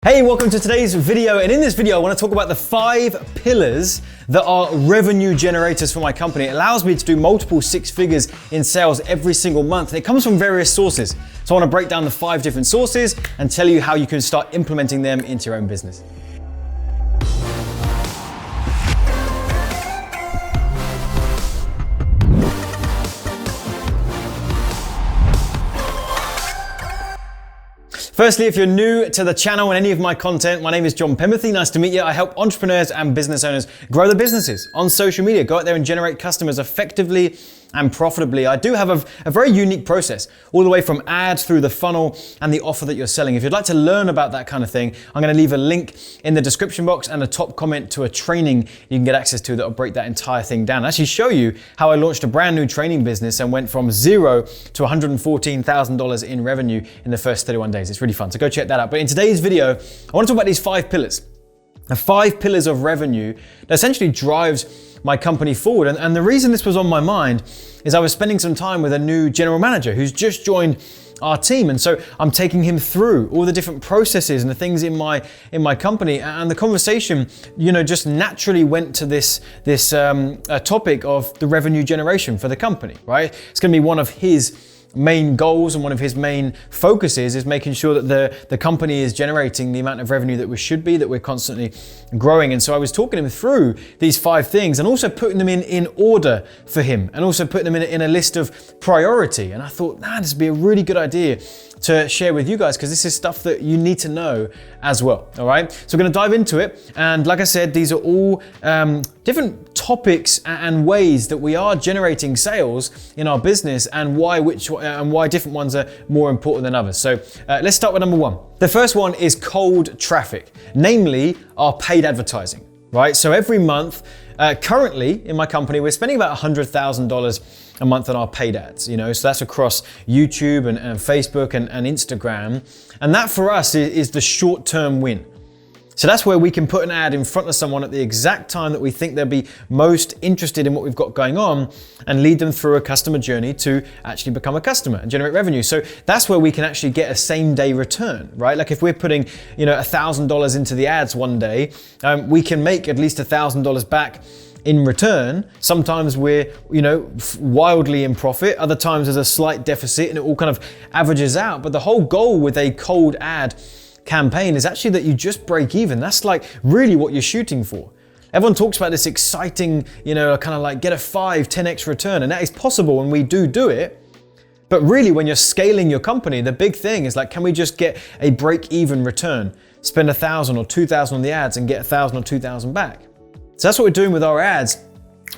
Hey, welcome to today's video, and in this video I want to talk about the 5 pillars that are revenue generators for my company. It allows me to do multiple 6 figures in sales every single month, and it comes from various sources. So I want to break down the 5 different sources and tell you how you can start implementing them into your own business. Firstly, if you're new to the channel and any of my content, my name is Penberthy. Nice to meet you. I help entrepreneurs and business owners grow their businesses on social media, go out there and generate customers effectively and profitably. I do have a very unique process, all the way from ads through the funnel and the offer that you're selling. If you'd like to learn about that kind of thing, I'm going to leave a link in the description box and a top comment to a training you can get access to that will break that entire thing down. I'll actually show you how I launched a brand new training business and went from $0 to $114,000 in revenue in the first 31 days. It's really fun, so go check that out. But in today's video, I want to talk about these 5 pillars. The 5 pillars of revenue that essentially drives my company forward. And the reason this was on my mind is I was spending some time with a new general manager who's just joined our team. And so I'm taking him through all the different processes and the things in my company. And the conversation, just naturally went to this topic of the revenue generation for the company, right? It's going to be one of his main goals, and one of his main focuses is making sure that the company is generating the amount of revenue that we should be, that we're constantly growing. And so I was talking him through these 5 things and also putting them in order for him, and also putting them in a list of priority. And I thought, this would be a really good idea to share with you guys, because this is stuff that you need to know as well. All right, so we're going to dive into it. And like I said, these are all different topics and ways that we are generating sales in our business, and why different ones are more important than others. So let's start with number 1. The first one is cold traffic, namely our paid advertising. Right, so every month, currently in my company, we're spending about $100,000 a month on our paid ads. So that's across YouTube and Facebook and Instagram, and that for us is the short-term win. So that's where we can put an ad in front of someone at the exact time that we think they'll be most interested in what we've got going on, and lead them through a customer journey to actually become a customer and generate revenue. So that's where we can actually get a same-day return, right? Like if we're putting, $1,000 into the ads one day, we can make at least $1,000 back in return. Sometimes we're, wildly in profit. Other times there's a slight deficit, and it all kind of averages out. But the whole goal with a cold ad campaign is actually that you just break even. That's like really what you're shooting for. Everyone talks about this exciting, kind of like get a 5-10x return, and that is possible when we do it. But really, when you're scaling your company, the big thing is like, can we just get a break-even return? Spend $1,000 or $2,000 on the ads and get $1,000 or $2,000 back. So that's what we're doing with our ads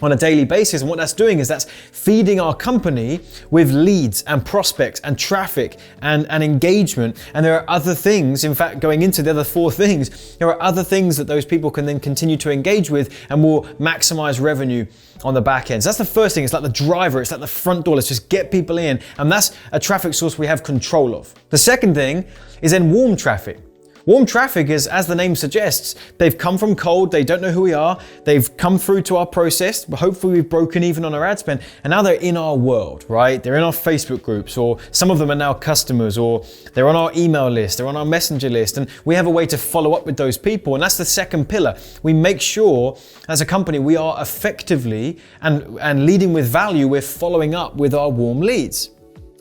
on a daily basis. And what that's doing is that's feeding our company with leads and prospects and traffic and engagement. And there are other things, in fact, going into the other 4 things, there are other things that those people can then continue to engage with and will maximize revenue on the back end. So that's the first thing. It's like the driver, it's like the front door. Let's just get people in. And that's a traffic source we have control of. The second thing is then warm traffic. Warm traffic is, as the name suggests, they've come from cold, they don't know who we are, they've come through to our process, but hopefully we've broken even on our ad spend, and now they're in our world, right? They're in our Facebook groups, or some of them are now customers, or they're on our email list, they're on our messenger list, and we have a way to follow up with those people. And that's the second pillar. We make sure as a company we are effectively and leading with value, we're following up with our warm leads.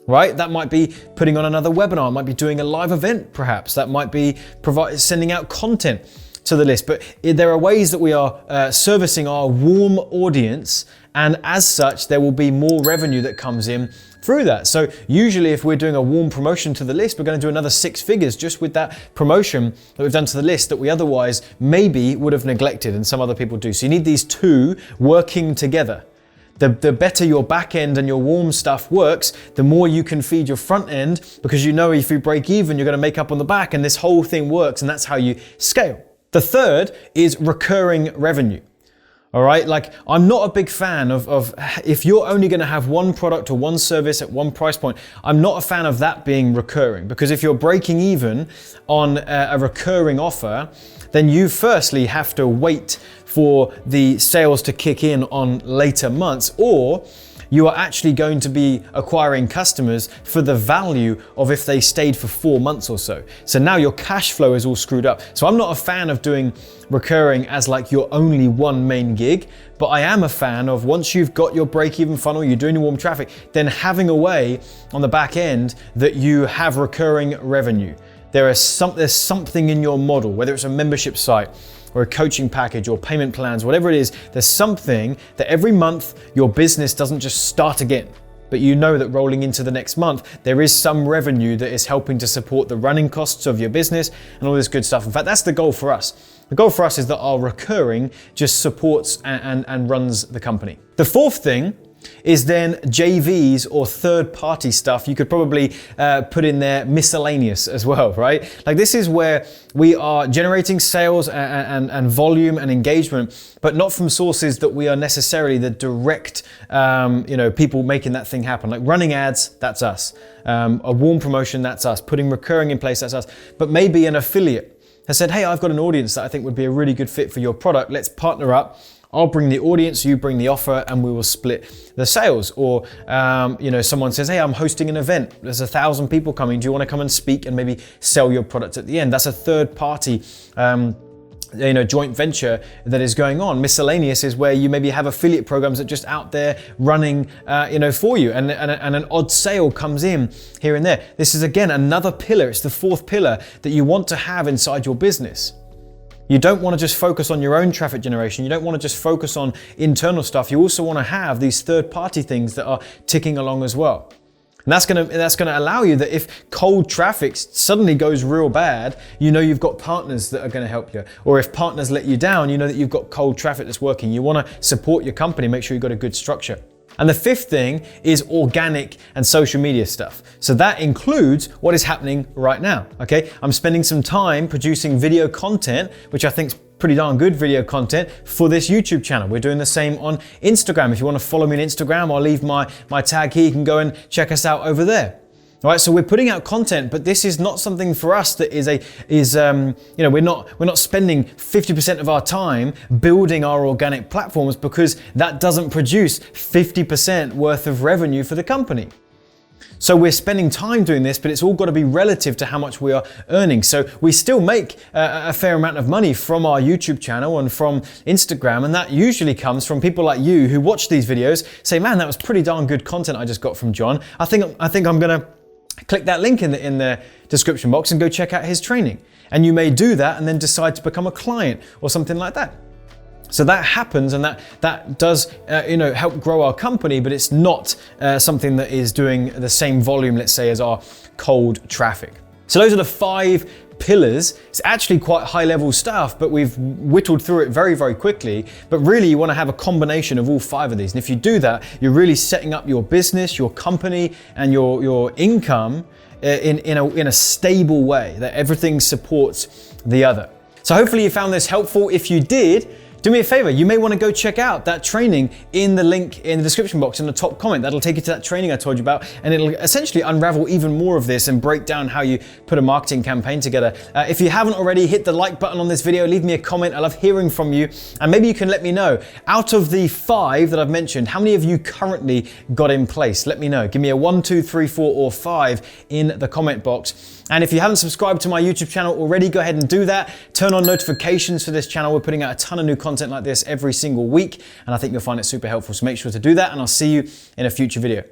Right? That might be putting on another webinar, it might be doing a live event perhaps, that might be sending out content to the list. But there are ways that we are servicing our warm audience, and as such there will be more revenue that comes in through that. So usually if we're doing a warm promotion to the list, we're going to do another 6 figures just with that promotion that we've done to the list that we otherwise maybe would have neglected, and some other people do. So you need these 2 working together. The better your back end and your warm stuff works, the more you can feed your front end, because if you break even, you're going to make up on the back, and this whole thing works, and that's how you scale. The third is recurring revenue. All right, like I'm not a big fan of if you're only going to have one product or one service at one price point, I'm not a fan of that being recurring, because if you're breaking even on a recurring offer, then you firstly have to wait for the sales to kick in on later months, or you are actually going to be acquiring customers for the value of if they stayed for 4 months or so. So now your cash flow is all screwed up. So I'm not a fan of doing recurring as like your only one main gig, but I am a fan of once you've got your break-even funnel, you're doing your warm traffic, then having a way on the back end that you have recurring revenue. There's something in your model, whether it's a membership site or a coaching package or payment plans, whatever it is, there's something that every month your business doesn't just start again, but you know that rolling into the next month, there is some revenue that is helping to support the running costs of your business and all this good stuff. In fact, that's the goal for us. The goal for us is that our recurring just supports and runs the company. The fourth thing is then JVs or third-party stuff. You could probably put in there miscellaneous as well, right? Like this is where we are generating sales and volume and engagement, but not from sources that we are necessarily the direct, people making that thing happen. Like running ads, that's us. A warm promotion, that's us. Putting recurring in place, that's us. But maybe an affiliate has said, hey, I've got an audience that I think would be a really good fit for your product. Let's partner up. I'll bring the audience, you bring the offer, and we will split the sales. Or, someone says, hey, I'm hosting an event. There's 1,000 people coming. Do you want to come and speak and maybe sell your product at the end? That's a third party, joint venture that is going on. Miscellaneous is where you maybe have affiliate programs that are just out there running, for you, and an odd sale comes in here and there. This is again another pillar. It's the fourth pillar that you want to have inside your business. You don't want to just focus on your own traffic generation. You don't want to just focus on internal stuff. You also want to have these third-party things that are ticking along as well. And that's going to allow you that if cold traffic suddenly goes real bad, you know you've got partners that are going to help you. Or if partners let you down, you know that you've got cold traffic that's working. You want to support your company, make sure you've got a good structure. And the fifth thing is organic and social media stuff. So that includes what is happening right now, okay? I'm spending some time producing video content, which I think is pretty darn good video content for this YouTube channel. We're doing the same on Instagram. If you want to follow me on Instagram, I'll leave my tag here. You can go and check us out over there. All right, so we're putting out content, but this is not something for us that we're not spending 50% of our time building our organic platforms because that doesn't produce 50% worth of revenue for the company. So we're spending time doing this, but it's all got to be relative to how much we are earning. So we still make a fair amount of money from our YouTube channel and from Instagram, and that usually comes from people like you who watch these videos, say, man, that was pretty darn good content I just got from John. I think I'm gonna click that link in the description box and go check out his training. And you may do that and then decide to become a client or something like that. So that happens, and that does help grow our company, but it's not something that is doing the same volume, let's say, as our cold traffic. So those are the 5 pillars. It's actually quite high level stuff, but we've whittled through it very, very quickly. But really you want to have a combination of all 5 of these. And if you do that, you're really setting up your business, your company, and your income in a stable way, that everything supports the other. So hopefully you found this helpful. If you did, do me a favor, you may want to go check out that training in the link in the description box in the top comment. That'll take you to that training I told you about, and it'll essentially unravel even more of this and break down how you put a marketing campaign together. If you haven't already, hit the like button on this video, leave me a comment. I love hearing from you, and maybe you can let me know, out of the 5 that I've mentioned, how many of you currently got in place? Let me know. Give me a 1, 2, 3, 4, or 5 in the comment box. And if you haven't subscribed to my YouTube channel already, go ahead and do that. Turn on notifications for this channel. We're putting out a ton of new content like this every single week, and I think you'll find it super helpful. So make sure to do that, and I'll see you in a future video.